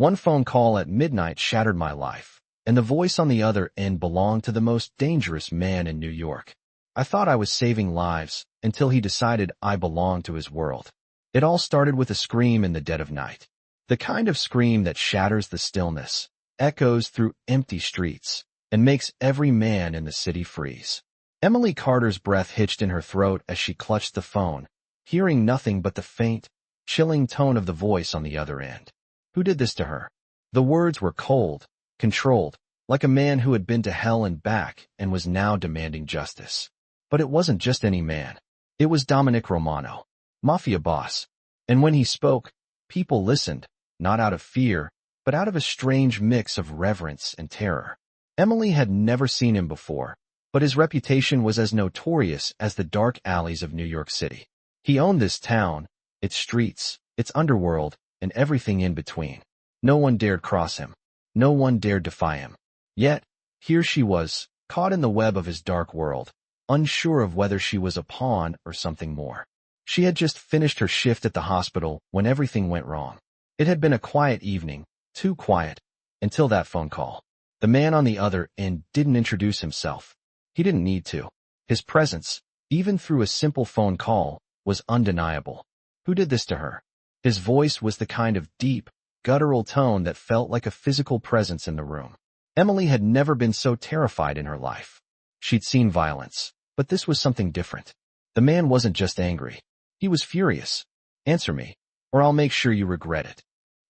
One phone call at midnight shattered my life, and the voice on the other end belonged to the most dangerous man in New York. I thought I was saving lives until he decided I belonged to his world. It all started with a scream in the dead of night. The kind of scream that shatters the stillness, echoes through empty streets, and makes every man in the city freeze. Emily Carter's breath hitched in her throat as she clutched the phone, hearing nothing but the faint, chilling tone of the voice on the other end. Who did this to her? The words were cold, controlled, like a man who had been to hell and back and was now demanding justice. But it wasn't just any man. It was Dominic Romano, Mafia boss. And when he spoke, people listened, not out of fear, but out of a strange mix of reverence and terror. Emily had never seen him before, but his reputation was as notorious as the dark alleys of New York City. He owned this town, its streets, its underworld, and everything in between. No one dared cross him. No one dared defy him. Yet, here she was, caught in the web of his dark world, unsure of whether she was a pawn or something more. She had just finished her shift at the hospital when everything went wrong. It had been a quiet evening, too quiet, until that phone call. The man on the other end didn't introduce himself. He didn't need to. His presence, even through a simple phone call, was undeniable. Who did this to her? His voice was the kind of deep, guttural tone that felt like a physical presence in the room. Emily had never been so terrified in her life. She'd seen violence, but this was something different. The man wasn't just angry. He was furious. Answer me, or I'll make sure you regret it.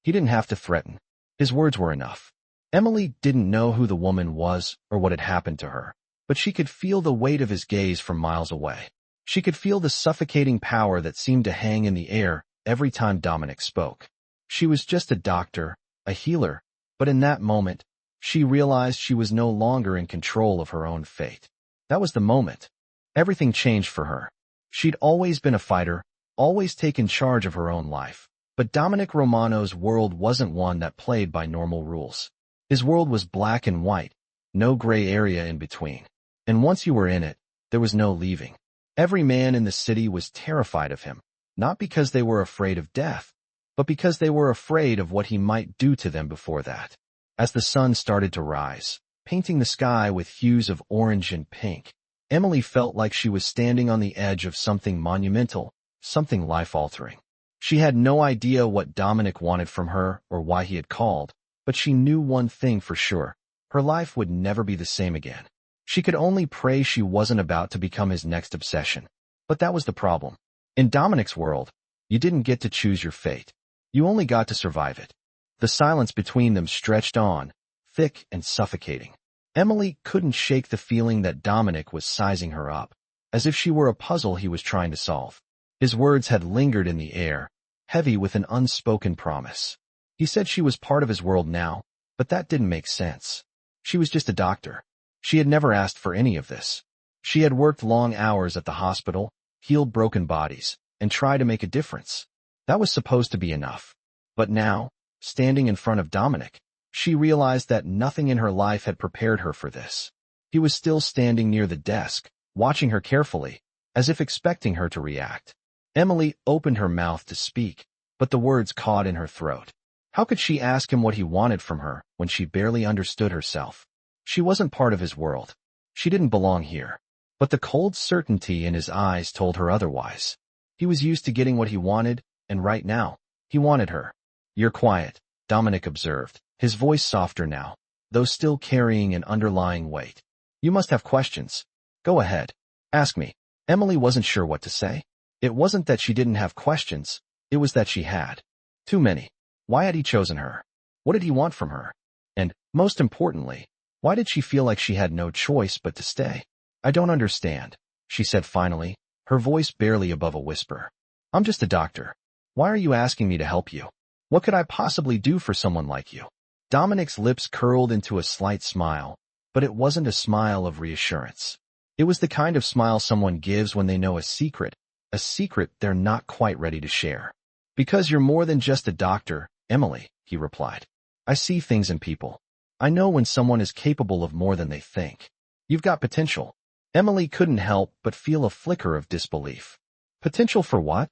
He didn't have to threaten. His words were enough. Emily didn't know who the woman was or what had happened to her, but she could feel the weight of his gaze from miles away. She could feel the suffocating power that seemed to hang in the air every time Dominic spoke. She was just a doctor, a healer, but in that moment, she realized she was no longer in control of her own fate. That was the moment. Everything changed for her. She'd always been a fighter, always taken charge of her own life. But Dominic Romano's world wasn't one that played by normal rules. His world was black and white, no gray area in between. And once you were in it, there was no leaving. Every man in the city was terrified of him, not because they were afraid of death, but because they were afraid of what he might do to them before that. As the sun started to rise, painting the sky with hues of orange and pink, Emily felt like she was standing on the edge of something monumental, something life-altering. She had no idea what Dominic wanted from her or why he had called, but she knew one thing for sure. Her life would never be the same again. She could only pray she wasn't about to become his next obsession. But that was the problem. In Dominic's world, you didn't get to choose your fate. You only got to survive it. The silence between them stretched on, thick and suffocating. Emily couldn't shake the feeling that Dominic was sizing her up, as if she were a puzzle he was trying to solve. His words had lingered in the air, heavy with an unspoken promise. He said she was part of his world now, but that didn't make sense. She was just a doctor. She had never asked for any of this. She had worked long hours at the hospital, healed broken bodies, and tried to make a difference. That was supposed to be enough. But now, standing in front of Dominic, she realized that nothing in her life had prepared her for this. He was still standing near the desk, watching her carefully, as if expecting her to react. Emily opened her mouth to speak, but the words caught in her throat. How could she ask him what he wanted from her when she barely understood herself? She wasn't part of his world. She didn't belong here. But the cold certainty in his eyes told her otherwise. He was used to getting what he wanted, and right now, he wanted her. "You're quiet," Dominic observed, his voice softer now, though still carrying an underlying weight. "You must have questions. Go ahead. Ask me." Emily wasn't sure what to say. It wasn't that she didn't have questions, it was that she had. Too many. Why had he chosen her? What did he want from her? And, most importantly, why did she feel like she had no choice but to stay? "I don't understand," she said finally, her voice barely above a whisper. "I'm just a doctor. Why are you asking me to help you? What could I possibly do for someone like you?" Dominic's lips curled into a slight smile, but it wasn't a smile of reassurance. It was the kind of smile someone gives when they know a secret they're not quite ready to share. "Because you're more than just a doctor, Emily," he replied. "I see things in people. I know when someone is capable of more than they think. You've got potential." Emily couldn't help but feel a flicker of disbelief. "Potential for what?"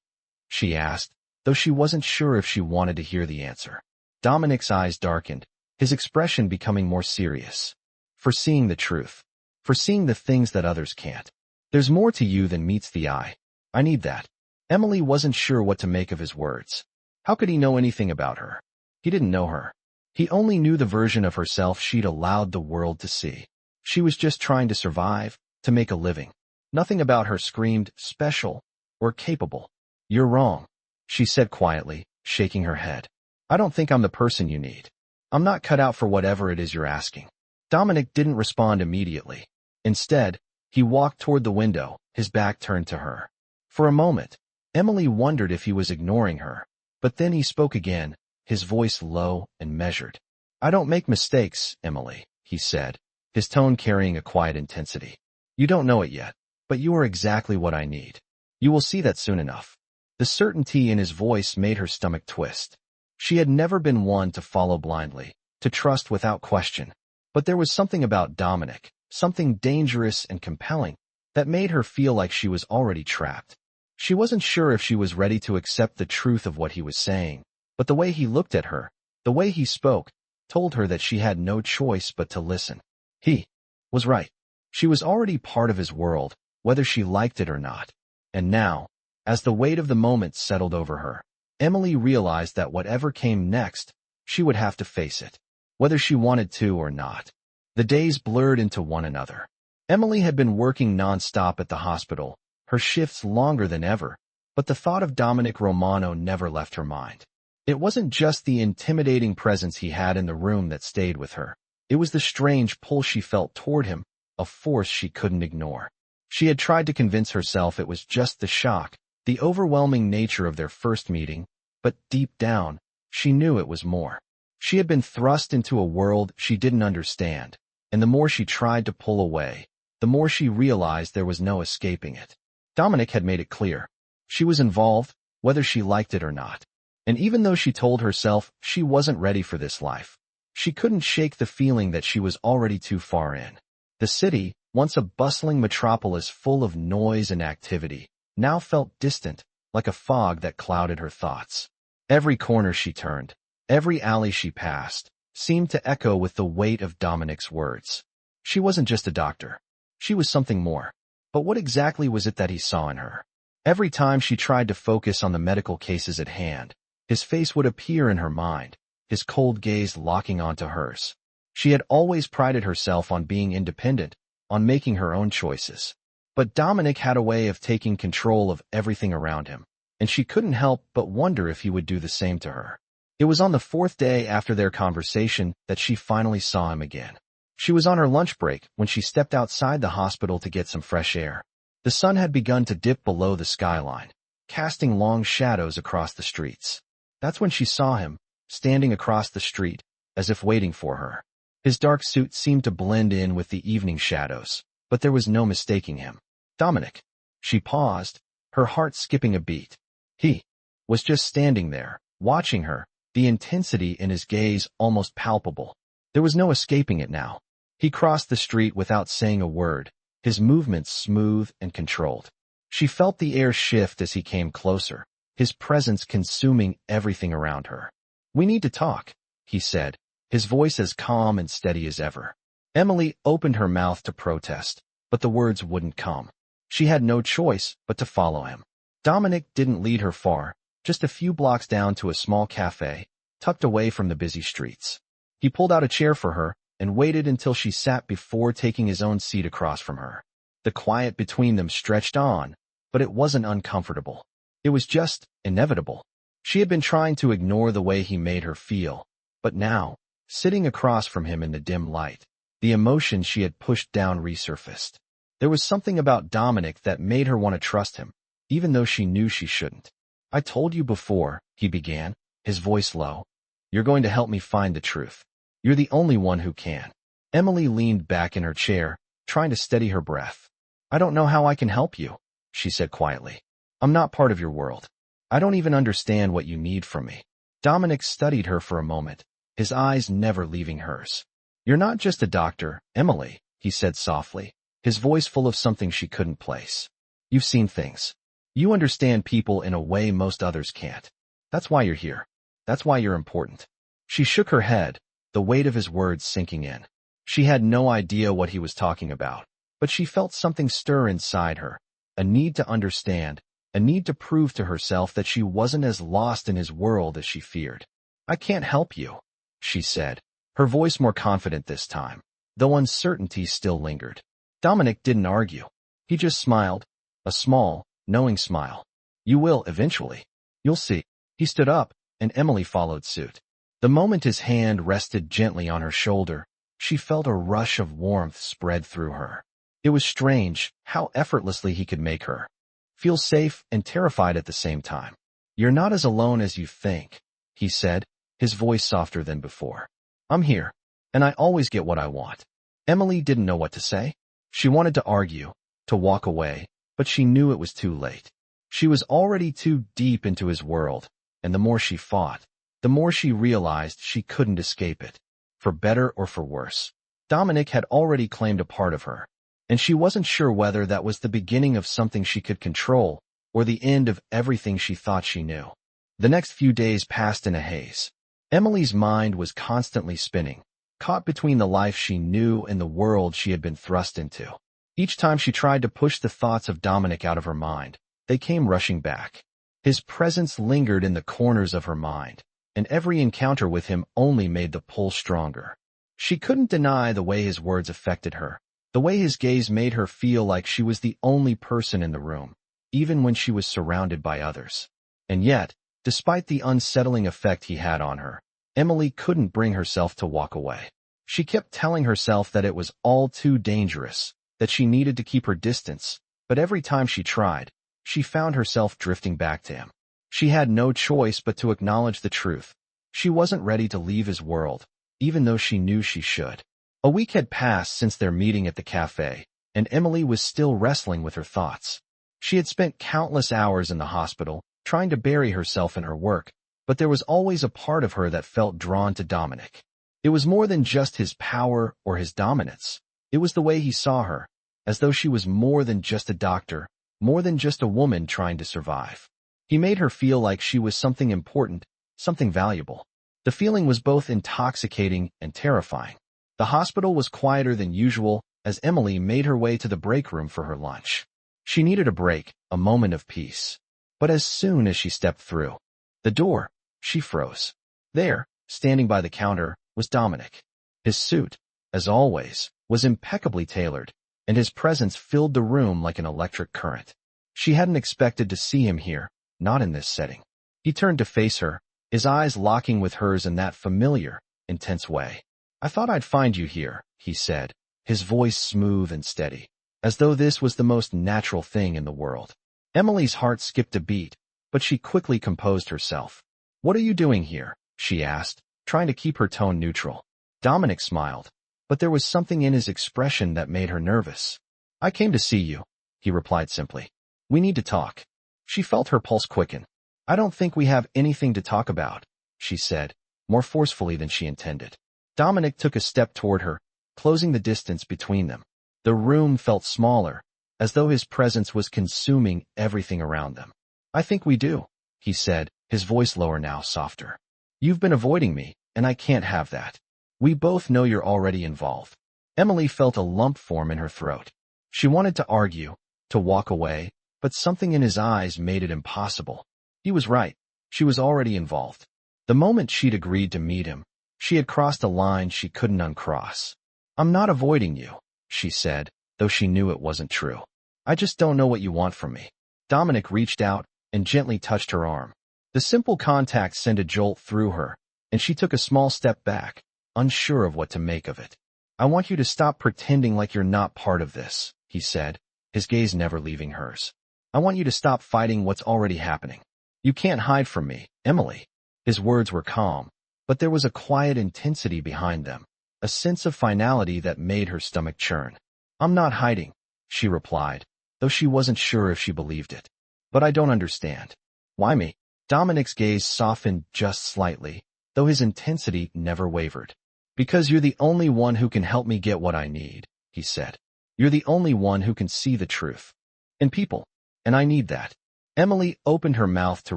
she asked, though she wasn't sure if she wanted to hear the answer. Dominic's eyes darkened, his expression becoming more serious. For seeing the truth. For seeing the things that others can't. There's more to you than meets the eye. I need that. Emily wasn't sure what to make of his words. How could he know anything about her? He didn't know her. He only knew the version of herself she'd allowed the world to see. She was just trying to survive, to make a living. Nothing about her screamed special or capable. You're wrong, she said quietly, shaking her head. I don't think I'm the person you need. I'm not cut out for whatever it is you're asking. Dominic didn't respond immediately. Instead, he walked toward the window, his back turned to her. For a moment, Emily wondered if he was ignoring her. But then he spoke again, his voice low and measured. I don't make mistakes, Emily, he said, his tone carrying a quiet intensity. You don't know it yet, but you are exactly what I need. You will see that soon enough. The certainty in his voice made her stomach twist. She had never been one to follow blindly, to trust without question. But there was something about Dominic, something dangerous and compelling, that made her feel like she was already trapped. She wasn't sure if she was ready to accept the truth of what he was saying, but the way he looked at her, the way he spoke, told her that she had no choice but to listen. He was right. She was already part of his world, whether she liked it or not. And now, as the weight of the moment settled over her, Emily realized that whatever came next, she would have to face it, whether she wanted to or not. The days blurred into one another. Emily had been working non-stop at the hospital, her shifts longer than ever, but the thought of Dominic Romano never left her mind. It wasn't just the intimidating presence he had in the room that stayed with her. It was the strange pull she felt toward him, a force she couldn't ignore. She had tried to convince herself it was just the shock, the overwhelming nature of their first meeting, but deep down, she knew it was more. She had been thrust into a world she didn't understand, and the more she tried to pull away, the more she realized there was no escaping it. Dominic had made it clear. She was involved, whether she liked it or not. And even though she told herself she wasn't ready for this life, she couldn't shake the feeling that she was already too far in. The city, once a bustling metropolis full of noise and activity, now felt distant, like a fog that clouded her thoughts. Every corner she turned, every alley she passed, seemed to echo with the weight of Dominic's words. She wasn't just a doctor. She was something more. But what exactly was it that he saw in her? Every time she tried to focus on the medical cases at hand, his face would appear in her mind, his cold gaze locking onto hers. She had always prided herself on being independent, on making her own choices. But Dominic had a way of taking control of everything around him, and she couldn't help but wonder if he would do the same to her. It was on the fourth day after their conversation that she finally saw him again. She was on her lunch break when she stepped outside the hospital to get some fresh air. The sun had begun to dip below the skyline, casting long shadows across the streets. That's when she saw him, standing across the street, as if waiting for her. His dark suit seemed to blend in with the evening shadows, but there was no mistaking him. Dominic. She paused, her heart skipping a beat. He was just standing there, watching her, the intensity in his gaze almost palpable. There was no escaping it now. He crossed the street without saying a word, his movements smooth and controlled. She felt the air shift as he came closer, his presence consuming everything around her. We need to talk, he said, his voice as calm and steady as ever. Emily opened her mouth to protest, but the words wouldn't come. She had no choice but to follow him. Dominic didn't lead her far, just a few blocks down to a small cafe, tucked away from the busy streets. He pulled out a chair for her and waited until she sat before taking his own seat across from her. The quiet between them stretched on, but it wasn't uncomfortable. It was just inevitable. She had been trying to ignore the way he made her feel, but now, sitting across from him in the dim light, the emotion she had pushed down resurfaced. There was something about Dominic that made her want to trust him, even though she knew she shouldn't. I told you before, he began, his voice low. You're going to help me find the truth. You're the only one who can. Emily leaned back in her chair, trying to steady her breath. I don't know how I can help you, she said quietly. I'm not part of your world. I don't even understand what you need from me. Dominic studied her for a moment, his eyes never leaving hers. You're not just a doctor, Emily, he said softly, his voice full of something she couldn't place. You've seen things. You understand people in a way most others can't. That's why you're here. That's why you're important. She shook her head, the weight of his words sinking in. She had no idea what he was talking about, but she felt something stir inside her, a need to understand, a need to prove to herself that she wasn't as lost in his world as she feared. "I can't help you," she said, her voice more confident this time, though uncertainty still lingered. Dominic didn't argue. He just smiled, a small, knowing smile. "You will, eventually. You'll see." He stood up, and Emily followed suit. The moment his hand rested gently on her shoulder, she felt a rush of warmth spread through her. It was strange how effortlessly he could make her feel safe and terrified at the same time. "You're not as alone as you think," he said, his voice softer than before. "I'm here, and I always get what I want." Emily didn't know what to say. She wanted to argue, to walk away, but she knew it was too late. She was already too deep into his world, and the more she fought, the more she realized she couldn't escape it. For better or for worse, Dominic had already claimed a part of her, and she wasn't sure whether that was the beginning of something she could control or the end of everything she thought she knew. The next few days passed in a haze. Emily's mind was constantly spinning, caught between the life she knew and the world she had been thrust into. Each time she tried to push the thoughts of Dominic out of her mind, they came rushing back. His presence lingered in the corners of her mind, and every encounter with him only made the pull stronger. She couldn't deny the way his words affected her, the way his gaze made her feel like she was the only person in the room, even when she was surrounded by others. And yet, despite the unsettling effect he had on her, Emily couldn't bring herself to walk away. She kept telling herself that it was all too dangerous, that she needed to keep her distance, but every time she tried, she found herself drifting back to him. She had no choice but to acknowledge the truth. She wasn't ready to leave his world, even though she knew she should. A week had passed since their meeting at the cafe, and Emily was still wrestling with her thoughts. She had spent countless hours in the hospital, trying to bury herself in her work, but there was always a part of her that felt drawn to Dominic. It was more than just his power or his dominance. It was the way he saw her, as though she was more than just a doctor, more than just a woman trying to survive. He made her feel like she was something important, something valuable. The feeling was both intoxicating and terrifying. The hospital was quieter than usual as Emily made her way to the break room for her lunch. She needed a break, a moment of peace. But as soon as she stepped through the door, she froze. There, standing by the counter, was Dominic. His suit, as always, was impeccably tailored, and his presence filled the room like an electric current. She hadn't expected to see him here, not in this setting. He turned to face her, his eyes locking with hers in that familiar, intense way. "I thought I'd find you here," he said, his voice smooth and steady, as though this was the most natural thing in the world. Emily's heart skipped a beat, but she quickly composed herself. "What are you doing here?" she asked, trying to keep her tone neutral. Dominic smiled, but there was something in his expression that made her nervous. "I came to see you," he replied simply. "We need to talk." She felt her pulse quicken. "I don't think we have anything to talk about," she said, more forcefully than she intended. Dominic took a step toward her, closing the distance between them. The room felt smaller, as though his presence was consuming everything around them. "I think we do," he said, his voice lower now, softer. "You've been avoiding me, and I can't have that. We both know you're already involved." Emily felt a lump form in her throat. She wanted to argue, to walk away, but something in his eyes made it impossible. He was right. She was already involved. The moment she'd agreed to meet him, she had crossed a line she couldn't uncross. "I'm not avoiding you," she said, though she knew it wasn't true. "I just don't know what you want from me." Dominic reached out and gently touched her arm. The simple contact sent a jolt through her, and she took a small step back, unsure of what to make of it. "I want you to stop pretending like you're not part of this," he said, his gaze never leaving hers. "I want you to stop fighting what's already happening. You can't hide from me, Emily." His words were calm, but there was a quiet intensity behind them, a sense of finality that made her stomach churn. "I'm not hiding," she replied, though she wasn't sure if she believed it. "But I don't understand." "Why me?" Dominic's gaze softened just slightly, though his intensity never wavered. "Because you're the only one who can help me get what I need," he said. "You're the only one who can see the truth. And people. And I need that." Emily opened her mouth to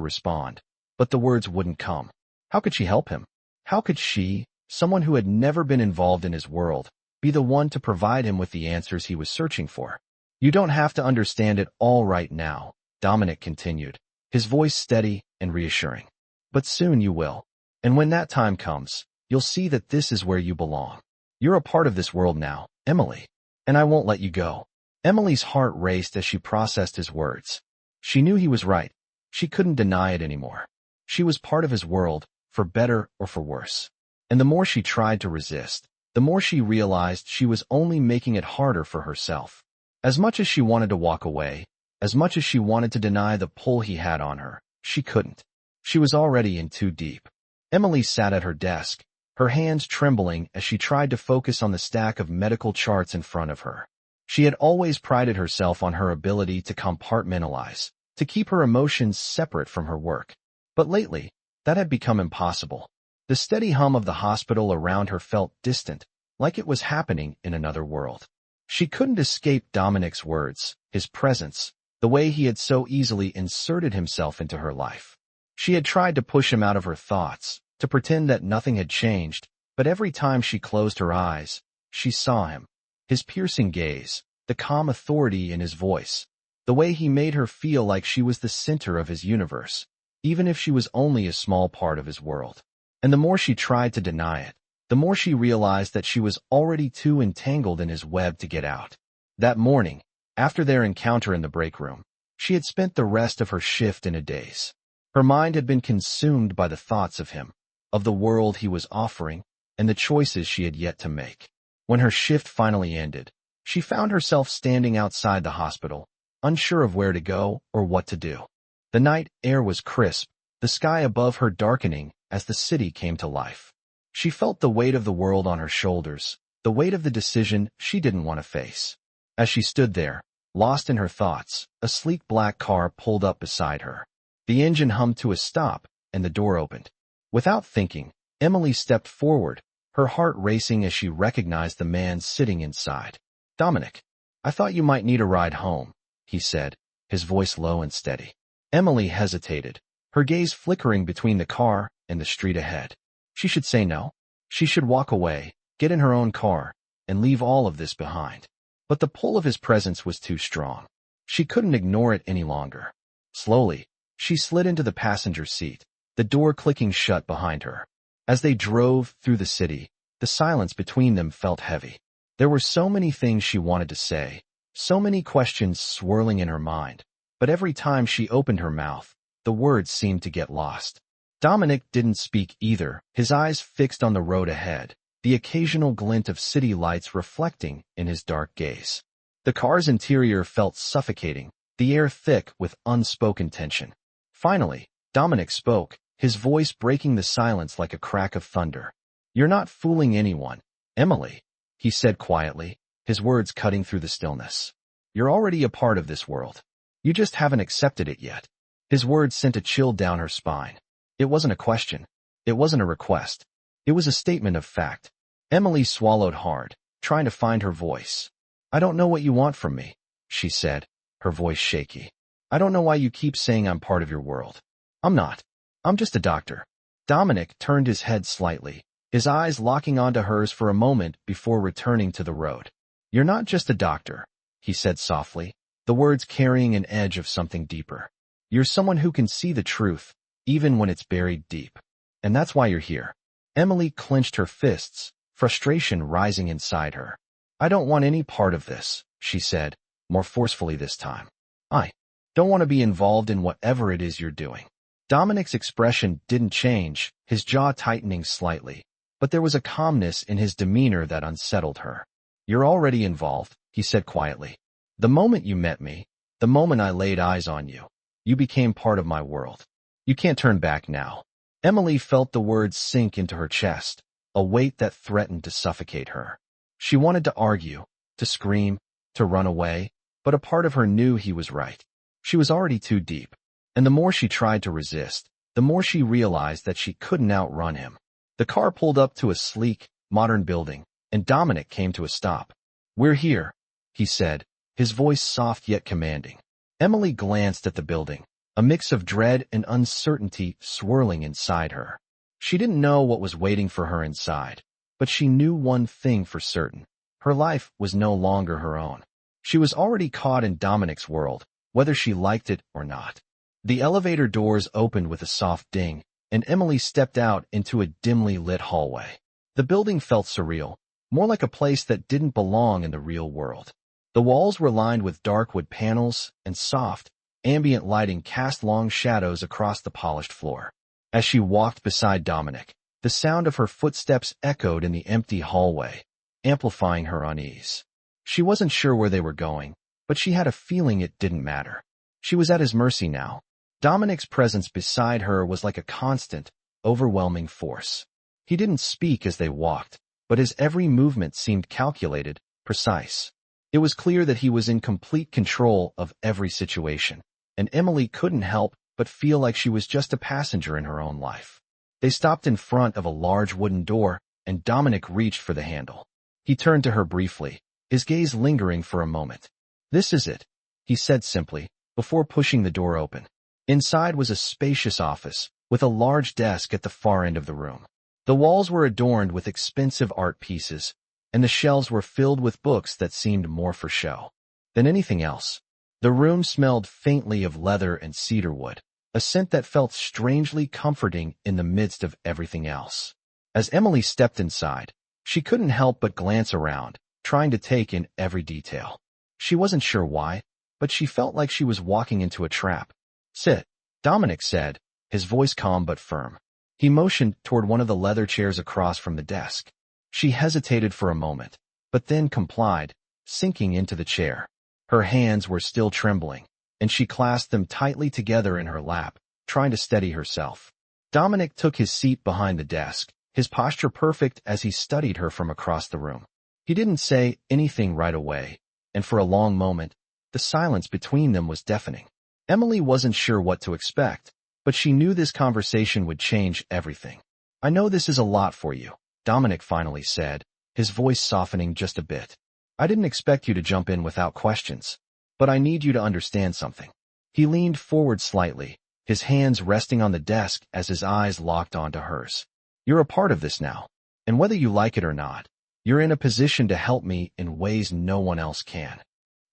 respond, but the words wouldn't come. How could she help him? How could she, someone who had never been involved in his world, be the one to provide him with the answers he was searching for? You don't have to understand it all right now, Dominic continued, his voice steady and reassuring. But soon you will. And when that time comes, you'll see that this is where you belong. You're a part of this world now, Emily. And I won't let you go. Emily's heart raced as she processed his words. She knew he was right. She couldn't deny it anymore. She was part of his world, for better or for worse. And the more she tried to resist, the more she realized she was only making it harder for herself. As much as she wanted to walk away, as much as she wanted to deny the pull he had on her, she couldn't. She was already in too deep. Emily sat at her desk, her hands trembling as she tried to focus on the stack of medical charts in front of her. She had always prided herself on her ability to compartmentalize, to keep her emotions separate from her work. But lately, that had become impossible. The steady hum of the hospital around her felt distant, like it was happening in another world. She couldn't escape Dominic's words, his presence, the way he had so easily inserted himself into her life. She had tried to push him out of her thoughts, to pretend that nothing had changed, but every time she closed her eyes, she saw him. His piercing gaze, the calm authority in his voice, the way he made her feel like she was the center of his universe, even if she was only a small part of his world. And the more she tried to deny it, the more she realized that she was already too entangled in his web to get out. That morning, after their encounter in the break room, she had spent the rest of her shift in a daze. Her mind had been consumed by the thoughts of him, of the world he was offering, and the choices she had yet to make. When her shift finally ended, she found herself standing outside the hospital, unsure of where to go or what to do. The night air was crisp, the sky above her darkening as the city came to life. She felt the weight of the world on her shoulders, the weight of the decision she didn't want to face. As she stood there, lost in her thoughts, a sleek black car pulled up beside her. The engine hummed to a stop, and the door opened. Without thinking, Emily stepped forward, her heart racing as she recognized the man sitting inside. "Dominic, I thought you might need a ride home," he said, his voice low and steady. Emily hesitated, her gaze flickering between the car and the street ahead. She should say no. She should walk away, get in her own car, and leave all of this behind. But the pull of his presence was too strong. She couldn't ignore it any longer. Slowly, she slid into the passenger seat, the door clicking shut behind her. As they drove through the city, the silence between them felt heavy. There were so many things she wanted to say, so many questions swirling in her mind, but every time she opened her mouth, the words seemed to get lost. Dominic didn't speak either, his eyes fixed on the road ahead, the occasional glint of city lights reflecting in his dark gaze. The car's interior felt suffocating, the air thick with unspoken tension. Finally, Dominic spoke, his voice breaking the silence like a crack of thunder. "You're not fooling anyone, Emily," he said quietly, his words cutting through the stillness. "You're already a part of this world. You just haven't accepted it yet." His words sent a chill down her spine. It wasn't a question. It wasn't a request. It was a statement of fact. Emily swallowed hard, trying to find her voice. "I don't know what you want from me," she said, her voice shaky. "I don't know why you keep saying I'm part of your world. I'm not. I'm just a doctor." Dominic turned his head slightly, his eyes locking onto hers for a moment before returning to the road. "You're not just a doctor," he said softly, the words carrying an edge of something deeper. "You're someone who can see the truth, even when it's buried deep. And that's why you're here." Emily clenched her fists, frustration rising inside her. "I don't want any part of this," she said, more forcefully this time. "I don't want to be involved in whatever it is you're doing." Dominic's expression didn't change, his jaw tightening slightly, but there was a calmness in his demeanor that unsettled her. "You're already involved," he said quietly. "The moment you met me, the moment I laid eyes on you, you became part of my world. You can't turn back now." Emily felt the words sink into her chest, a weight that threatened to suffocate her. She wanted to argue, to scream, to run away, but a part of her knew he was right. She was already too deep. And the more she tried to resist, the more she realized that she couldn't outrun him. The car pulled up to a sleek, modern building, and Dominic came to a stop. "We're here," he said, his voice soft yet commanding. Emily glanced at the building, a mix of dread and uncertainty swirling inside her. She didn't know what was waiting for her inside, but she knew one thing for certain. Her life was no longer her own. She was already caught in Dominic's world, whether she liked it or not. The elevator doors opened with a soft ding, and Emily stepped out into a dimly lit hallway. The building felt surreal, more like a place that didn't belong in the real world. The walls were lined with dark wood panels, and soft, ambient lighting cast long shadows across the polished floor. As she walked beside Dominic, the sound of her footsteps echoed in the empty hallway, amplifying her unease. She wasn't sure where they were going, but she had a feeling it didn't matter. She was at his mercy now. Dominic's presence beside her was like a constant, overwhelming force. He didn't speak as they walked, but his every movement seemed calculated, precise. It was clear that he was in complete control of every situation, and Emily couldn't help but feel like she was just a passenger in her own life. They stopped in front of a large wooden door, and Dominic reached for the handle. He turned to her briefly, his gaze lingering for a moment. "This is it," he said simply, before pushing the door open. Inside was a spacious office, with a large desk at the far end of the room. The walls were adorned with expensive art pieces, and the shelves were filled with books that seemed more for show than anything else. The room smelled faintly of leather and cedar wood, a scent that felt strangely comforting in the midst of everything else. As Emily stepped inside, she couldn't help but glance around, trying to take in every detail. She wasn't sure why, but she felt like she was walking into a trap. "Sit," Dominic said, his voice calm but firm. He motioned toward one of the leather chairs across from the desk. She hesitated for a moment, but then complied, sinking into the chair. Her hands were still trembling, and she clasped them tightly together in her lap, trying to steady herself. Dominic took his seat behind the desk, his posture perfect as he studied her from across the room. He didn't say anything right away, and for a long moment, the silence between them was deafening. Emily wasn't sure what to expect, but she knew this conversation would change everything. "I know this is a lot for you," Dominic finally said, his voice softening just a bit. "I didn't expect you to jump in without questions, but I need you to understand something." He leaned forward slightly, his hands resting on the desk as his eyes locked onto hers. "You're a part of this now, and whether you like it or not, you're in a position to help me in ways no one else can."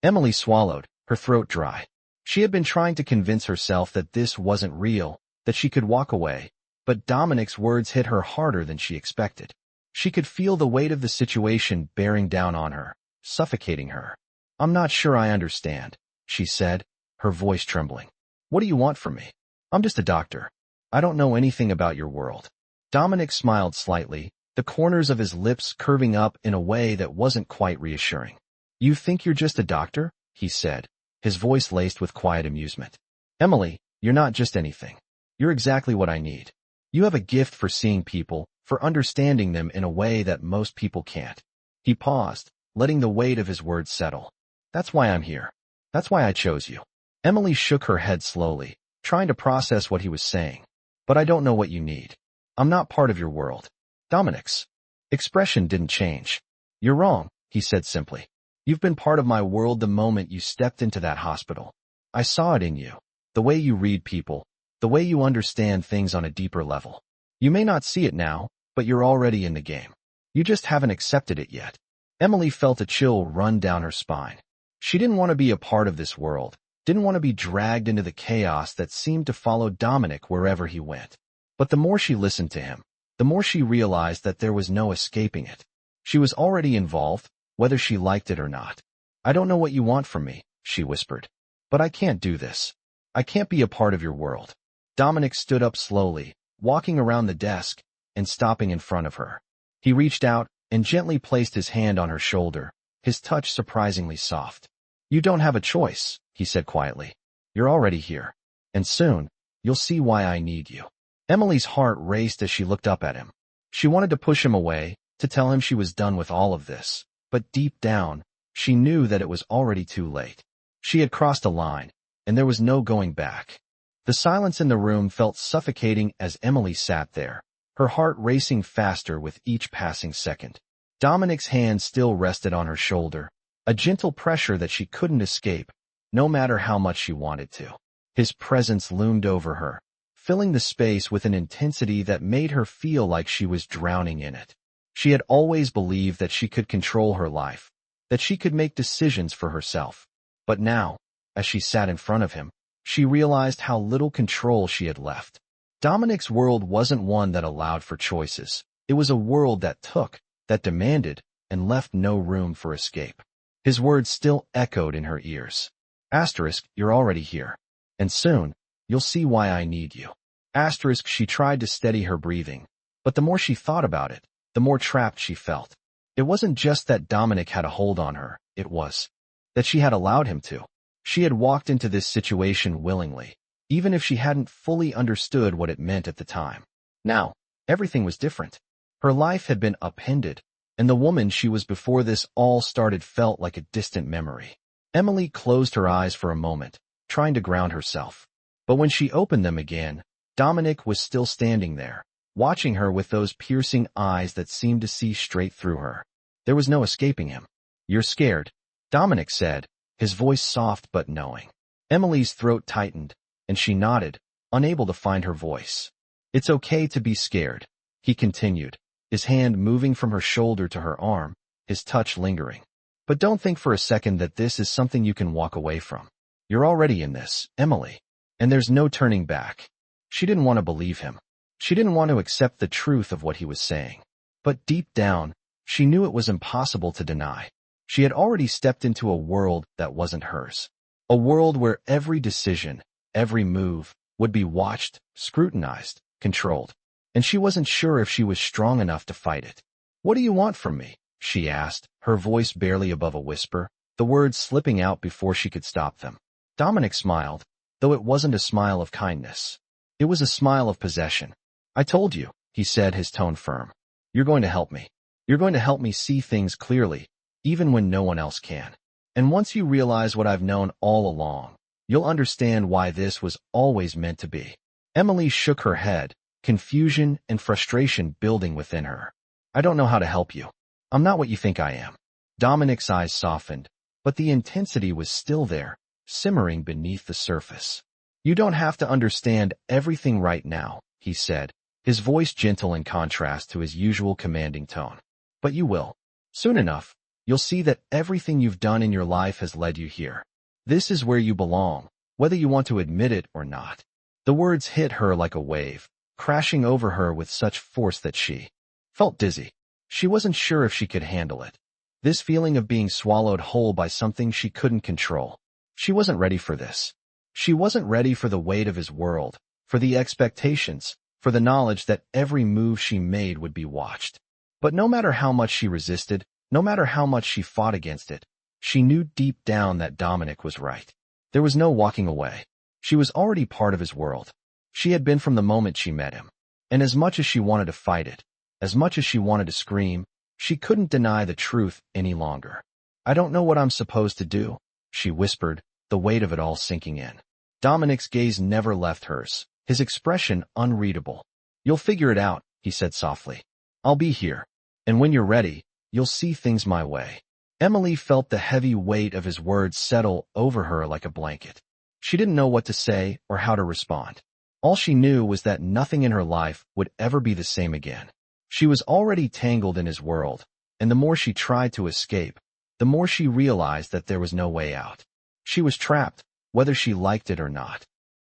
Emily swallowed, her throat dry. She had been trying to convince herself that this wasn't real, that she could walk away, but Dominic's words hit her harder than she expected. She could feel the weight of the situation bearing down on her, suffocating her. "I'm not sure I understand," she said, her voice trembling. "What do you want from me? I'm just a doctor. I don't know anything about your world." Dominic smiled slightly, the corners of his lips curving up in a way that wasn't quite reassuring. "You think you're just a doctor?" he said, his voice laced with quiet amusement. "Emily, you're not just anything. You're exactly what I need. You have a gift for seeing people, for understanding them in a way that most people can't." He paused, letting the weight of his words settle. "That's why I'm here. That's why I chose you." Emily shook her head slowly, trying to process what he was saying. "But I don't know what you need. I'm not part of your world." Dominic's expression didn't change. "You're wrong," he said simply. "You've been part of my world the moment you stepped into that hospital. I saw it in you, the way you read people, the way you understand things on a deeper level. You may not see it now, but you're already in the game. You just haven't accepted it yet." Emily felt a chill run down her spine. She didn't want to be a part of this world, didn't want to be dragged into the chaos that seemed to follow Dominic wherever he went. But the more she listened to him, the more she realized that there was no escaping it. She was already involved, whether she liked it or not. "I don't know what you want from me," she whispered. "But I can't do this. I can't be a part of your world." Dominic stood up slowly, walking around the desk and stopping in front of her. He reached out and gently placed his hand on her shoulder, his touch surprisingly soft. "You don't have a choice," he said quietly. "You're already here. And soon, you'll see why I need you." Emily's heart raced as she looked up at him. She wanted to push him away, to tell him she was done with all of this, but deep down, she knew that it was already too late. She had crossed a line, and there was no going back. The silence in the room felt suffocating as Emily sat there, her heart racing faster with each passing second. Dominic's hand still rested on her shoulder, a gentle pressure that she couldn't escape, no matter how much she wanted to. His presence loomed over her, filling the space with an intensity that made her feel like she was drowning in it. She had always believed that she could control her life, that she could make decisions for herself. But now, as she sat in front of him, she realized how little control she had left. Dominic's world wasn't one that allowed for choices. It was a world that took, that demanded, and left no room for escape. His words still echoed in her ears. Asterisk, you're already here. And soon, you'll see why I need you. Asterisk, she tried to steady her breathing, but the more she thought about it, the more trapped she felt. It wasn't just that Dominic had a hold on her, it was that she had allowed him to. She had walked into this situation willingly, even if she hadn't fully understood what it meant at the time. Now, everything was different. Her life had been upended, and the woman she was before this all started felt like a distant memory. Emily closed her eyes for a moment, trying to ground herself. But when she opened them again, Dominic was still standing there, watching her with those piercing eyes that seemed to see straight through her. There was no escaping him. You're scared, Dominic said, his voice soft but knowing. Emily's throat tightened, and she nodded, unable to find her voice. It's okay to be scared, he continued, his hand moving from her shoulder to her arm, his touch lingering. But don't think for a second that this is something you can walk away from. You're already in this, Emily, and there's no turning back. She didn't want to believe him. She didn't want to accept the truth of what he was saying. But deep down, she knew it was impossible to deny. She had already stepped into a world that wasn't hers. A world where every decision, every move, would be watched, scrutinized, controlled. And she wasn't sure if she was strong enough to fight it. What do you want from me? She asked, her voice barely above a whisper, the words slipping out before she could stop them. Dominic smiled, though it wasn't a smile of kindness. It was a smile of possession. I told you, he said, his tone firm. You're going to help me. You're going to help me see things clearly, even when no one else can. And once you realize what I've known all along, you'll understand why this was always meant to be. Emily shook her head, confusion and frustration building within her. I don't know how to help you. I'm not what you think I am. Dominic's eyes softened, but the intensity was still there, simmering beneath the surface. You don't have to understand everything right now, he said, his voice gentle in contrast to his usual commanding tone. But you will. Soon enough, you'll see that everything you've done in your life has led you here. This is where you belong, whether you want to admit it or not. The words hit her like a wave, crashing over her with such force that she felt dizzy. She wasn't sure if she could handle it. This feeling of being swallowed whole by something she couldn't control. She wasn't ready for this. She wasn't ready for the weight of his world, for the expectations, for the knowledge that every move she made would be watched. But no matter how much she resisted, no matter how much she fought against it, she knew deep down that Dominic was right. There was no walking away. She was already part of his world. She had been from the moment she met him. And as much as she wanted to fight it, as much as she wanted to scream, she couldn't deny the truth any longer. I don't know what I'm supposed to do, she whispered, the weight of it all sinking in. Dominic's gaze never left hers, his expression unreadable. You'll figure it out, he said softly. I'll be here. And when you're ready, you'll see things my way. Emily felt the heavy weight of his words settle over her like a blanket. She didn't know what to say or how to respond. All she knew was that nothing in her life would ever be the same again. She was already tangled in his world, and the more she tried to escape, the more she realized that there was no way out. She was trapped, whether she liked it or not.